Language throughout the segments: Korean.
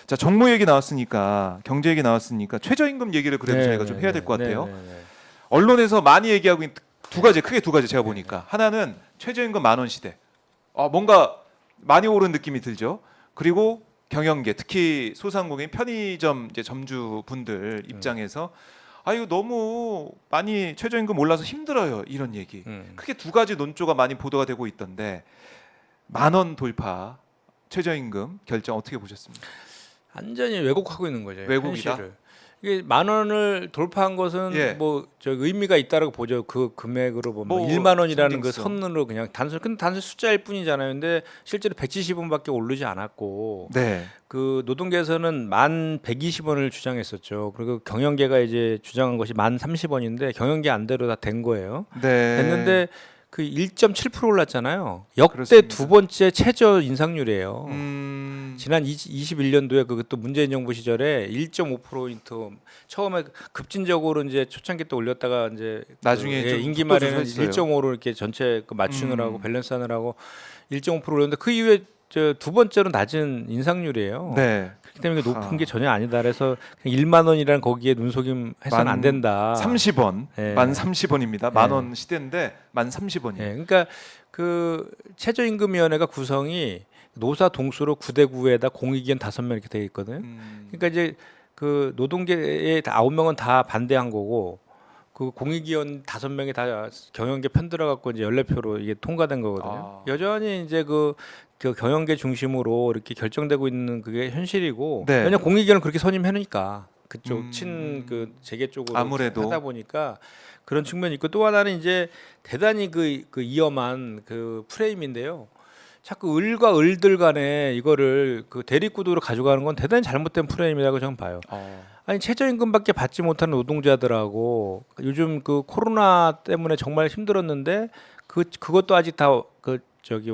자, 정무 얘기 나왔으니까 경제 얘기 나왔으니까 최저임금 얘기를 그래도 저희가 좀 해야 될 것 같아요. 언론에서 많이 얘기하고 있는 크게 두 가지 제가 보니까 하나는 최저임금 10,000원 시대. 뭔가 많이 오른 느낌이 들죠. 그리고 경영계 특히 소상공인 편의점 이제 점주 분들 입장에서 이거 너무 많이 최저임금 올라서 힘들어요 이런 얘기. 크게 두 가지 논조가 많이 보도가 되고 있던데 10,000원 돌파 최저임금 결정 어떻게 보셨습니까? 완전히 왜곡하고 있는 거죠. 왜곡이다? 현실을. 이게 10,000원을 돌파한 것은 예. 뭐 저 의미가 있다라고 보죠. 그 금액으로 보면 뭐 1만 원이라는 그 상징성. 선으로 그냥 단순 숫자일 뿐이잖아요. 근데 실제로 170원밖에 오르지 않았고 네. 그 노동계에서는 1,120원을 주장했었죠. 그리고 경영계가 이제 주장한 것이 1,030원인데 경영계 안대로 다 된 거예요. 네. 됐는데 그 1.7% 올랐잖아요. 역대 그렇습니다. 두 번째 최저 인상률이에요. 지난 21년도에 그것도 문재인 정부 시절에 1.5% 처음에 급진적으로 이제 초창기 때 올렸다가 이제 나중에 좀 임기 속도 말에는 조절했어요. 1.5로 이렇게 전체 맞추느라고 밸런스 하느라고 1.5% 올렸는데 그 이후에 저 두 번째로 낮은 인상률이에요. 네. 그렇기 때문에 높은 게 전혀 아니다. 그래서 1만 원이라는 거기에 눈속임 해서는 안 된다. 30원. 예. 1030원입니다. 10,000원 시대인데 1030원이에요. 예, 그러니까 그 최저임금위원회가 구성이 노사 동수로 9대 9에다 공익위원 5명 이렇게 되어 있거든요. 그러니까 이제 그 노동계의 9명은 다 반대한 거고 그 공익위원 5명이 다 경영계 편들어 갖고 이제 14표로 이게 통과된 거거든요. 여전히 이제 그 경영계 중심으로 이렇게 결정되고 있는 그게 현실이고 네. 왜냐 공익위원은 그렇게 선임해 놓으니까 그쪽 친 그 재계 쪽으로 아무래도. 하다 보니까 그런 측면이 있고 또 하나는 이제 대단히 그 위험한 그 프레임인데요. 자꾸 을과 을들 간에 이거를 그 대립구도로 가져가는 건 대단히 잘못된 프레임이라고 저는 봐요. 아니 최저임금밖에 받지 못하는 노동자들하고 요즘 그 코로나 때문에 정말 힘들었는데 그것도 아직 다 그 저기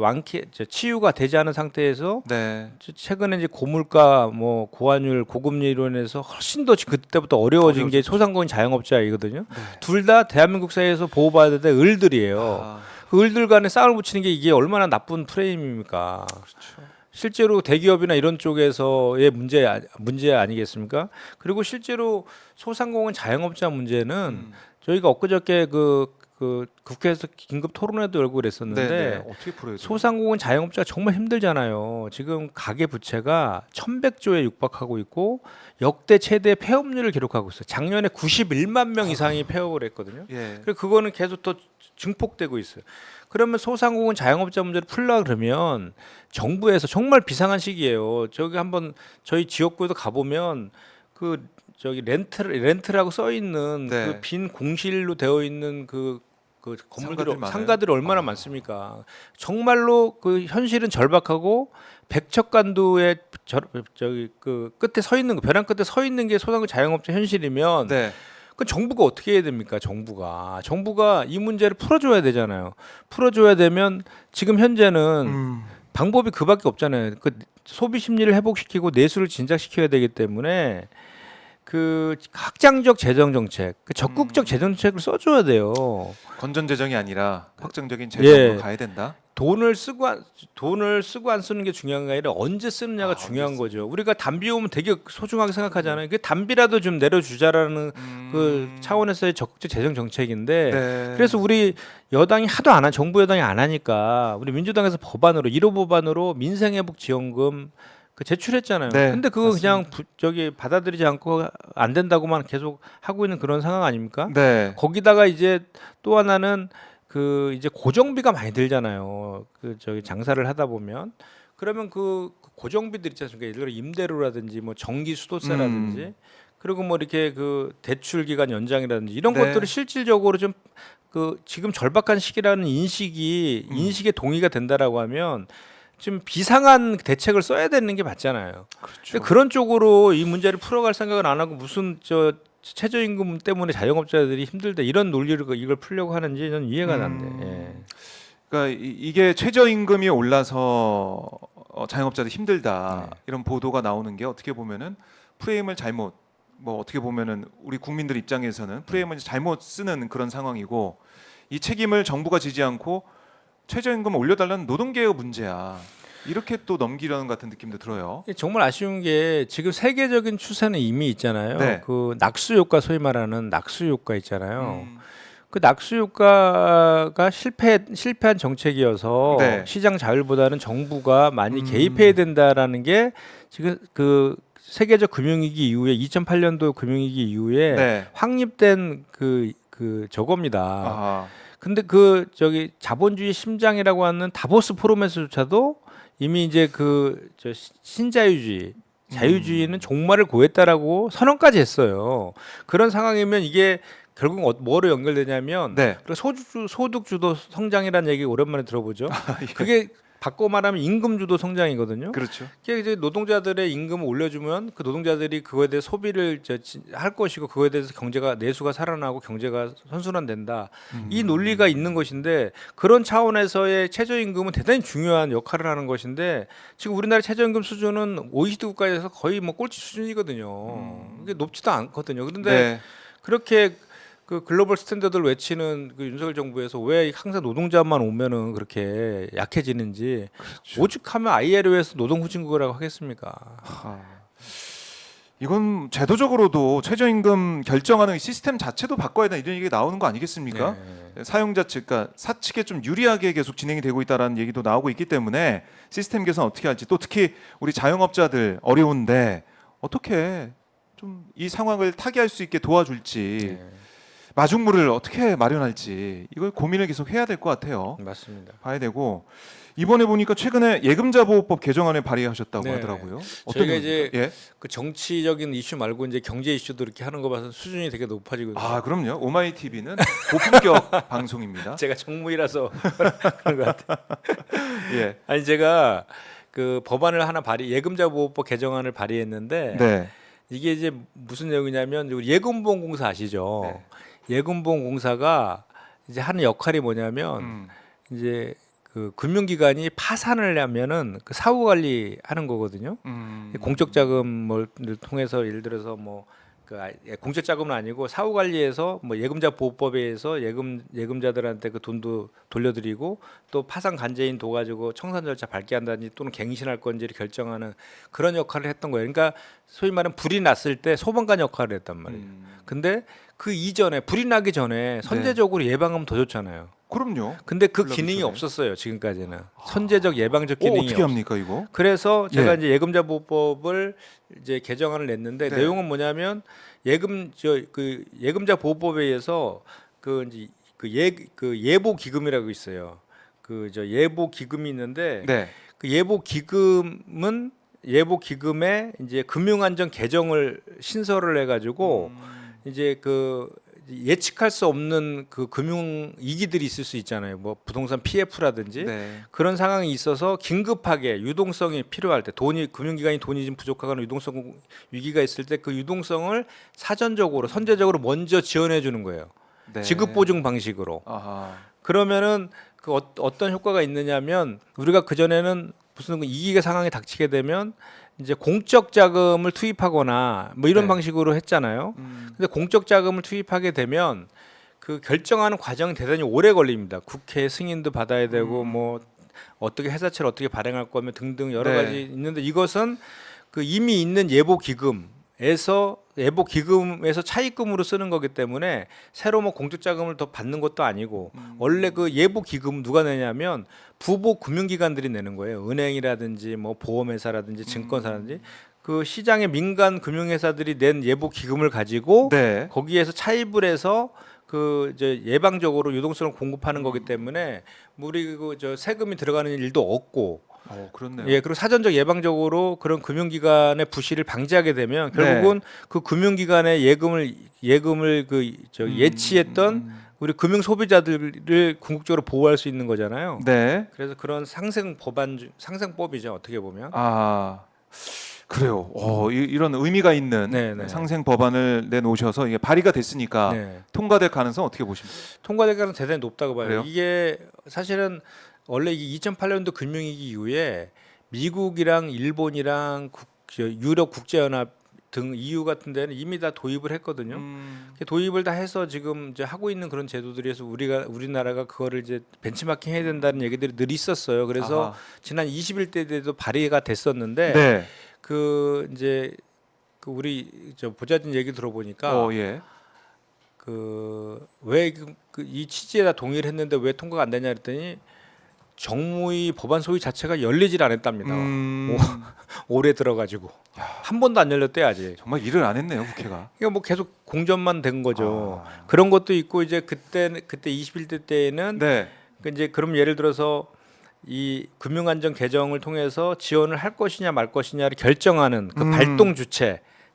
치유가 되지 않은 상태에서 네. 최근에 이제 고물가 뭐 고환율 고금리 이론에서 훨씬 더 그때부터 어려워진 게 소상공인 자영업자이거든요. 둘 다 대한민국 사회에서 보호받아야 될 을들이에요. 그 을들 간에 쌍을 붙이는 게 이게 얼마나 나쁜 프레임입니까? 그렇죠. 실제로 대기업이나 이런 쪽에서의 문제 아니겠습니까? 그리고 실제로 소상공인 자영업자 문제는 저희가 엊그저께 그 국회에서 긴급 토론회도 열고 그랬었는데 네. 어떻게 풀어야 돼요? 소상공인 자영업자가 정말 힘들잖아요. 지금 가계 부채가 1,100조에 육박하고 있고 역대 최대 폐업률을 기록하고 있어요. 작년에 91만 명 이상이 폐업을 했거든요. 예. 그리고 그거는 계속 더 증폭되고 있어요. 그러면 소상공인 자영업자 문제를 풀려 그러면 정부에서 정말 비상한 시기예요. 저기 한번 저희 지역구에도 가보면 그 저기 렌트라고 써 있는 네. 그 빈 공실로 되어 있는 그 건물들이 상가들 많아요? 상가들이 얼마나 많습니까? 정말로 그 현실은 절박하고 백척간두의 저기 그 끝에 서 있는 거 벼랑 끝에 서 있는 게 소상공인 자영업자 현실이면 네. 그 정부가 어떻게 해야 됩니까? 정부가 이 문제를 풀어줘야 되잖아요. 풀어줘야 되면 지금 현재는 방법이 그밖에 없잖아요. 그 소비 심리를 회복시키고 내수를 진작시켜야 되기 때문에 그 확장적 재정 정책, 그 적극적 재정 정책을 써줘야 돼요. 건전 재정이 아니라 확정적인 재정으로 가야 된다. 돈을 쓰고 안 쓰는 게 중요한 게 아니라 언제 쓰느냐가 중요한 거죠. 우리가 담비 오면 되게 소중하게 생각하잖아요. 그 담비라도 좀 내려주자라는 그 차원에서의 적극적 재정 정책인데 네. 그래서 우리 여당이 하도 안 한 정부 여당이 안 하니까 우리 민주당에서 법안으로 1호 법안으로 민생회복지원금 그 제출했잖아요. 네, 근데 그거 맞습니다. 그냥 저기 받아들이지 않고 안 된다고만 계속 하고 있는 그런 상황 아닙니까? 네. 거기다가 이제 또 하나는 그 이제 고정비가 많이 들잖아요. 그 저기 장사를 하다 보면 그러면 그 고정비들 있지 않습니까? 예를 들어 임대료라든지 뭐 전기 수도세라든지 그리고 뭐 이렇게 그 대출 기간 연장이라든지 이런 네. 것들을 실질적으로 좀 그 지금 절박한 시기라는 인식에 동의가 된다라고 하면 좀 비상한 대책을 써야 되는 게 맞잖아요. 그렇죠. 근데 그런 쪽으로 이 문제를 풀어갈 생각을 안 하고 무슨 저 최저임금 때문에 자영업자들이 힘들다 이런 논리를 이걸 풀려고 하는지 저는 이해가 안 돼. 예. 그러니까 이게 최저임금이 올라서 자영업자들 힘들다 이런 보도가 나오는 게 어떻게 보면은 프레임을 잘못 뭐 어떻게 보면은 우리 국민들 입장에서는 프레임을 잘못 쓰는 그런 상황이고 이 책임을 정부가 지지 않고 최저임금 올려달라는 노동계의 문제야. 이렇게 또 넘기려는 같은 느낌도 들어요. 정말 아쉬운 게 지금 세계적인 추세는 이미 있잖아요. 네. 그 낙수 효과, 소위 말하는 낙수 효과 있잖아요. 음, 그 낙수 효과가 실패한 정책이어서 네. 시장 자율보다는 정부가 많이 음. 개입해야 된다라는 게 지금 그 세계적 금융위기 이후에 2008년도 금융위기 이후에 네. 확립된 그 저겁니다. 아, 근데 그 저기 자본주의 심장이라고 하는 다보스 포럼에서조차도 이미 이제 그 저 신자유주의 자유주의는 종말을 고했다라고 선언까지 했어요. 그런 상황이면 이게 결국 뭐로 연결되냐면 네. 그 소득주도 성장이라는 얘기 오랜만에 들어보죠. 예. 그게 바꿔 말하면 임금주도 성장이거든요. 그렇죠. 그게 이제 노동자들의 임금을 올려주면 그 노동자들이 그거에 대해 소비를 할 것이고 그거에 대해서 경제가 내수가 살아나고 경제가 선순환된다. 이 논리가 있는 것인데 그런 차원에서의 최저임금은 대단히 중요한 역할을 하는 것인데 지금 우리나라 최저임금 수준은 OECD 국가에서 거의 뭐 꼴찌 수준이거든요. 이게 높지도 않거든요. 그런데 네. 그렇게 그 글로벌 스탠더드를 외치는 그 윤석열 정부에서 왜 항상 노동자만 오면은 그렇게 약해지는지 그렇죠. 오죽하면 ILO에서 노동후진국이라고 하겠습니까? 하, 이건 제도적으로도 최저임금 결정하는 시스템 자체도 바꿔야 된다 이런 얘기가 나오는 거 아니겠습니까? 네. 사용자 측, 그러니까 사측에 좀 유리하게 계속 진행이 되고 있다라는 얘기도 나오고 있기 때문에 시스템 개선 어떻게 할지 또 특히 우리 자영업자들 어려운데 어떻게 좀 이 상황을 타개할 수 있게 도와줄지 네. 마중물을 어떻게 마련할지 이걸 고민을 계속 해야 될 것 같아요. 맞습니다. 봐야 되고 이번에 보니까 최근에 예금자 보호법 개정안을 발의하셨다고 네. 하더라고요. 저희가 이제 예? 그 정치적인 이슈 말고 이제 경제 이슈도 이렇게 하는 거 봐서 수준이 되게 높아지거든요. 아 그럼요. 오마이 TV는 고품격 방송입니다. 제가 정무이라서 그런 것 같아요. 예. 아니 제가 그 법안을 하나 예금자 보호법 개정안을 발의했는데 네. 이게 이제 무슨 내용이냐면 우리 예금보험공사 아시죠? 네. 예금보험공사가 이제 하는 역할이 뭐냐면 이제 그 금융기관이 파산을 하면은 그 사후 관리하는 거거든요. 공적 자금을 통해서 예를 들어서 뭐 그 공적 자금은 아니고 사후 관리에서 뭐 예금자 보호법에 의해서 예금자들한테 그 돈도 돌려드리고 또 파산 간제인 도 가지고 청산 절차 밟게 한다든지 또는 갱신할 건지를 결정하는 그런 역할을 했던 거예요. 그러니까 소위 말하는 불이 났을 때 소방관 역할을 했단 말이에요. 근데 그 이전에 불이 나기 전에 선제적으로 예방하면 더 좋잖아요. 그럼요. 근데 그 연락이 기능이 전에. 없었어요 지금까지는. 선제적 예방적 기능이 어떻게 합니까 이거? 그래서 제가 예. 이제 예금자 보호법을 이제 개정안을 냈는데 네. 내용은 뭐냐면 예금자 보호법에 의해서 그 예보 기금이라고 있어요. 그 예보 기금이 있는데 네. 그 예보 기금은 예보 기금에 이제 금융안전 개정을 신설을 해가지고 이제 그 예측할 수 없는 그 금융 위기들이 있을 수 있잖아요. 뭐 부동산 PF라든지 네. 그런 상황이 있어서 긴급하게 유동성이 필요할 때 금융기관이 돈이 좀 부족하거나 유동성 위기가 있을 때 그 유동성을 사전적으로 선제적으로 먼저 지원해 주는 거예요. 네. 지급 보증 방식으로. 아하. 그러면은 그 어떤 효과가 있느냐면 우리가 그 전에는 무슨 위기가 상황이 닥치게 되면 이제 공적 자금을 투입하거나 뭐 이런 네. 방식으로 했잖아요. 근데 공적 자금을 투입하게 되면 그 결정하는 과정이 대단히 오래 걸립니다. 국회 승인도 받아야 되고 뭐 어떻게 회사채를 어떻게 발행할 거면 등등 여러 네. 가지 있는데 이것은 그 이미 있는 예보 기금에서 차입금으로 쓰는 거기 때문에 새로 뭐 공적 자금을 더 받는 것도 아니고 원래 그 예보 기금 누가 내냐면 부보 금융기관들이 내는 거예요. 은행이라든지 뭐 보험회사라든지 증권사라든지 그 시장의 민간 금융회사들이 낸 예보 기금을 가지고 네. 거기에서 차입을 해서 그 이제 예방적으로 유동성을 공급하는 거기 때문에 우리 그 세금이 들어가는 일도 없고 그렇네요. 예, 그리고 사전적 예방적으로 그런 금융기관의 부실을 방지하게 되면 결국은 그 금융기관의 예금을 예치했던 우리 금융 소비자들을 궁극적으로 보호할 수 있는 거잖아요. 네. 그래서 그런 상생법이죠 어떻게 보면. 아 그래요. 이런 의미가 있는 네. 상생 법안을 내놓으셔서 이게 발의가 됐으니까 네. 통과될 가능성 어떻게 보십니까? 통과될 가능성 대단히 높다고 봐요. 그래요? 이게 사실은 원래 이 2008년도 금융위기 이후에 미국이랑 일본이랑 유럽 국제연합 등 EU 같은 데는 이미 다 도입을 했거든요. 도입을 다 해서 지금 이제 하고 있는 그런 제도들에서 우리나라가 그거를 이제 벤치마킹 해야 된다는 얘기들이 늘 있었어요. 그래서 아하. 지난 21대 때도 발의가 됐었는데 네. 그 이제 그 우리 저 보좌진 얘기 들어보니까 예. 그 왜 이 취지에다 동의를 했는데 왜 통과가 안 되냐 그랬더니 정무위 법안 소위 자체가 열리질 않았답니다. 올해 들어가지고 한 번도 안 열렸대 아직. 정말 일을 안 했네요, 국회가. 그러니까 뭐 계속 공전만 된 거죠. 그런 것도 있고 이제 그때 21대 때에는 네. 그 이제 그럼 예를 들어서 이 금융안전 개정을 통해서 지원을 할 것이냐 말 것이냐를 결정하는 그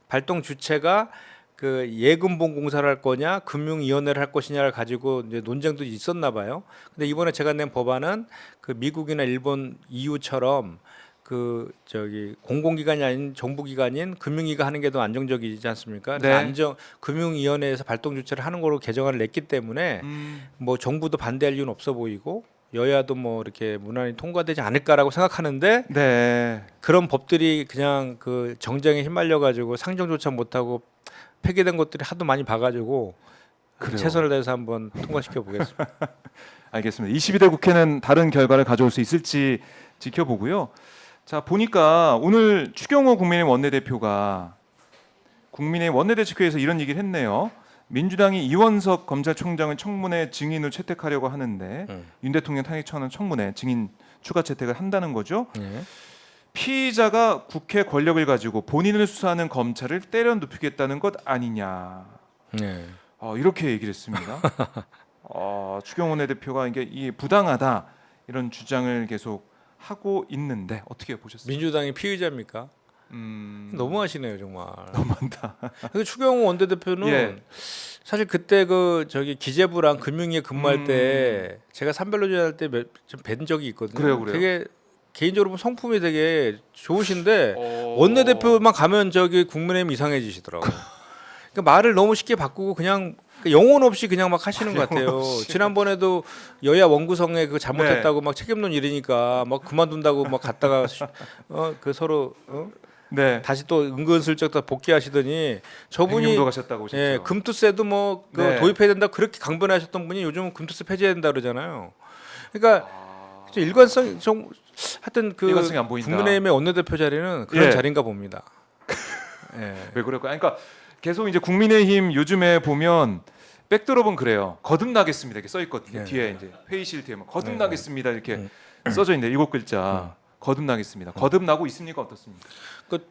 발동 주체가 그 예금보험공사를 할 거냐 금융위원회를 할 것이냐를 가지고 이제 논쟁도 있었나 봐요. 근데 이번에 제가 낸 법안은 그 미국이나 일본 EU처럼 그 저기 공공기관이 아닌 정부기관인 금융위가 하는 게 더 안정적이지 않습니까? 그래서 네. 금융위원회에서 발동 주체를 하는 거로 개정안을 냈기 때문에 뭐 정부도 반대할 이유는 없어 보이고 여야도 뭐 이렇게 무난히 통과되지 않을까라고 생각하는데 네. 그런 법들이 그냥 그 정쟁에 휘말려 가지고 상정조차 못하고 폐기된 것들이 하도 많이 봐가지고 그래요. 최선을 다해서 한번 통과시켜 보겠습니다. 알겠습니다. 22대 국회는 다른 결과를 가져올 수 있을지 지켜보고요. 자, 보니까 오늘 추경호 국민의힘 원내대표가 국민의힘 원내대책회에서 이런 얘기를 했네요. 민주당이 이원석 검찰총장을 청문회 증인으로 채택하려고 하는데 윤 대통령 탄핵 청원 청문회 증인 추가 채택을 한다는 거죠. 네. 피의자가 국회 권력을 가지고 본인을 수사하는 검찰을 때려 눕히겠다는 것 아니냐. 네. 이렇게 얘기를 했습니다. 추경호 원내대표가 이게 부당하다 이런 주장을 계속 하고 있는데 어떻게 보셨어요? 민주당이 피의자입니까? 너무하시네요 정말. 너무한다. 그 추경호 원내대표는 예. 사실 그때 그 저기 기재부랑 금융위에 근무할 때 제가 산별로제할 때 좀 뵌 적이 있거든요. 그래요. 되게 개인적으로 보면 성품이 되게 좋으신데 원내대표만 가면 저기 국민의힘 이상해지시더라고. 그러니까 말을 너무 쉽게 바꾸고 그냥 영혼 없이 그냥 막 하시는 것 같아요. 지난번에도 여야 원구성에 그 잘못했다고 막 책임론 이르니까 막 그만둔다고 막 갔다가 그 서로 네. 다시 또 은근슬쩍 다 복귀하시더니 저분이 백령도 가셨다고 오셨죠. 예, 금투세도 뭐 네. 도입해야 된다 그렇게 강변하셨던 분이 요즘 금투세 폐지해야 된다 그러잖아요. 그러니까 일관성 좀 하여튼 그 일관성이 안 보인다. 국민의힘의 원내대표 자리는 그런 예. 자리인가 봅니다. 예. 왜 그럴까요? 그러니까 계속 이제 국민의힘 요즘에 보면 백드롭은 그래요. 거듭나겠습니다 이렇게 써 있거든요. 네. 뒤에 이제 회의실 뒤에 거듭나겠습니다 이렇게 써져 있는데 7글자. 거듭나겠습니다. 거듭나고 있습니까 어떻습니까? 그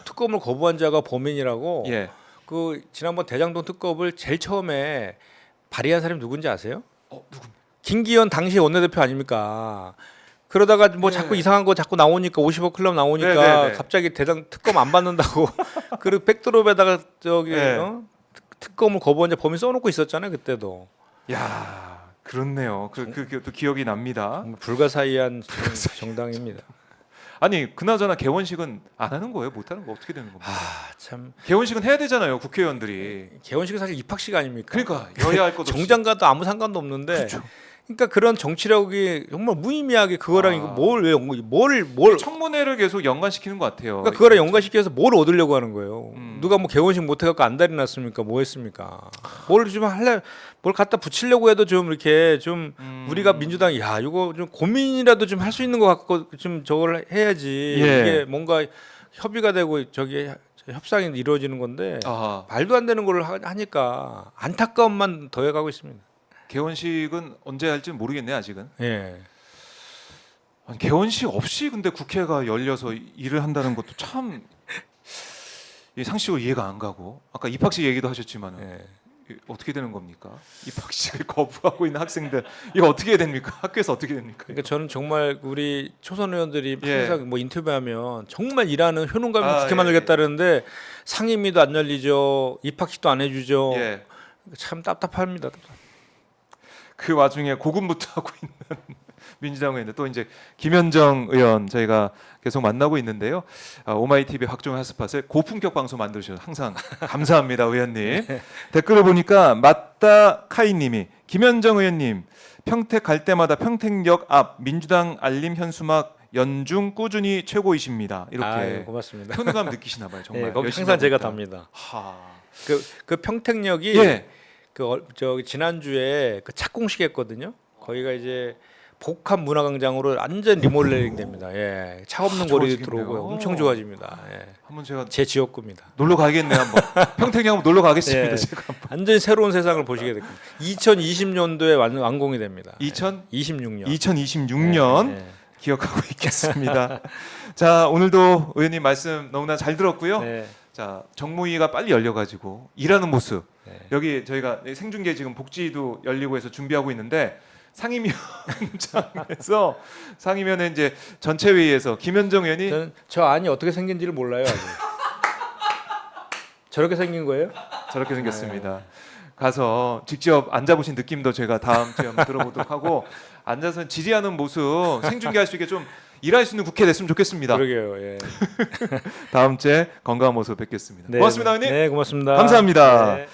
특검을 거부한 자가 범인이라고. 예. 그 지난번 대장동 특검을 제일 처음에 발의한 사람이 누군지 아세요? 누구? 김기현 당시 원내대표 아닙니까? 그러다가 뭐 네. 자꾸 이상한 거 자꾸 나오니까 50억 클럽 나오니까 네. 갑자기 대장 특검 안 받는다고 그리고 백드롭에다가 저기 네. 특검을 거부한 자 범인 써놓고 있었잖아요 그때도. 야 그렇네요. 또 기억이 납니다. 불가사의한 정당입니다. 아니 그나저나 개원식은 안 하는 거예요? 못 하는 거 어떻게 되는 겁니까? 참 개원식은 해야 되잖아요 국회의원들이. 개원식은 사실 입학식 아닙니까? 그러니까 여야 할 것도 없이. 정장과도 아무 상관도 없는데. 그렇죠. 그러니까 그런 정치력이 정말 무의미하게 그거랑 이거 뭘 청문회를 계속 연관시키는 것 같아요. 그러니까 그거랑 연관시켜서 뭘 얻으려고 하는 거예요. 음. 누가 뭐 개원식 못 해갖고 안달이 났습니까? 뭐 했습니까? 뭘 좀 뭘 갖다 붙이려고 해도 좀 이렇게 좀 우리가 민주당이 야 이거 좀 고민이라도 좀 할 수 있는 것 같고 좀 저걸 해야지 예. 이게 뭔가 협의가 되고 저기 협상이 이루어지는 건데 아하. 말도 안 되는 걸 하니까 안타까움만 더해가고 있습니다. 개원식은 언제 할지 모르겠네 아직은. 예. 아니, 개원식 없이 근데 국회가 열려서 일을 한다는 것도 참 이 상식으로 이해가 안 가고 아까 입학식 얘기도 하셨지만 예. 어떻게 되는 겁니까? 입학식을 거부하고 있는 학생들 이거 어떻게 해야 됩니까? 학교에서 어떻게 됩니까? 그러니까 저는 정말 우리 초선 의원들이 예. 항상 뭐 인터뷰하면 정말 일하는 효능감이 국회 예, 만들겠다는데 상임위도 안 열리죠, 입학식도 안 해주죠. 예. 참 답답합니다. 그 와중에 고군분투 하고 있는 민주당 의원들 또 이제 김현정 의원 저희가 계속 만나고 있는데요. 오마이TV 확종 핫스팟을 고품격 방송 만드셔서 항상 감사합니다 의원님. 댓글을 보니까 맞다 카이님이 김현정 의원님 평택 갈 때마다 평택역 앞 민주당 알림 현수막 네. 연중 꾸준히 최고이십니다. 이렇게 아유, 고맙습니다. 효능감 느끼시나 봐요. 정말. 예, 거기 열심히 항상 하고 제가 있다. 답니다. 하. 그 평택역이 예. 저기 지난주에 그 착공식 했거든요. 거기가 이제 복합 문화광장으로 완전 리모델링 됩니다. 예. 차 없는 거리 좋아지겠네요. 들어오고 엄청 좋아집니다. 예. 한번 제가 제 지역구입니다. 놀러 가겠네요. 한번. 평택에 한번 놀러 가겠습니다. 예. 제가 한번. 완전히 새로운 세상을 보시게 됩니다. 2020년도에 완공이 됩니다. 2026년 26년. 기억하고 있겠습니다. 자, 오늘도 의원님 말씀 너무나 잘 들었고요. 네. 자, 정무위가 빨리 열려가지고 일하는 모습. 네. 여기 저희가 생중계 지금 복지도 열리고 해서 준비하고 있는데 상임위원장에서 상임위원회 이제 전체 회의에서 김현정 의원이 저는 저 안이 어떻게 생긴지를 몰라요. 아직. 저렇게 생긴 거예요? 저렇게 생겼습니다. 가서 직접 앉아보신 느낌도 제가 다음 주에 한번 들어보도록 하고 앉아서 질의하는 모습 생중계할 수 있게 좀 일할 수 있는 국회 됐으면 좋겠습니다. 그러게요. 예. 다음 주에 건강한 모습 뵙겠습니다. 네, 고맙습니다, 의원님. 네, 고맙습니다. 감사합니다. 네.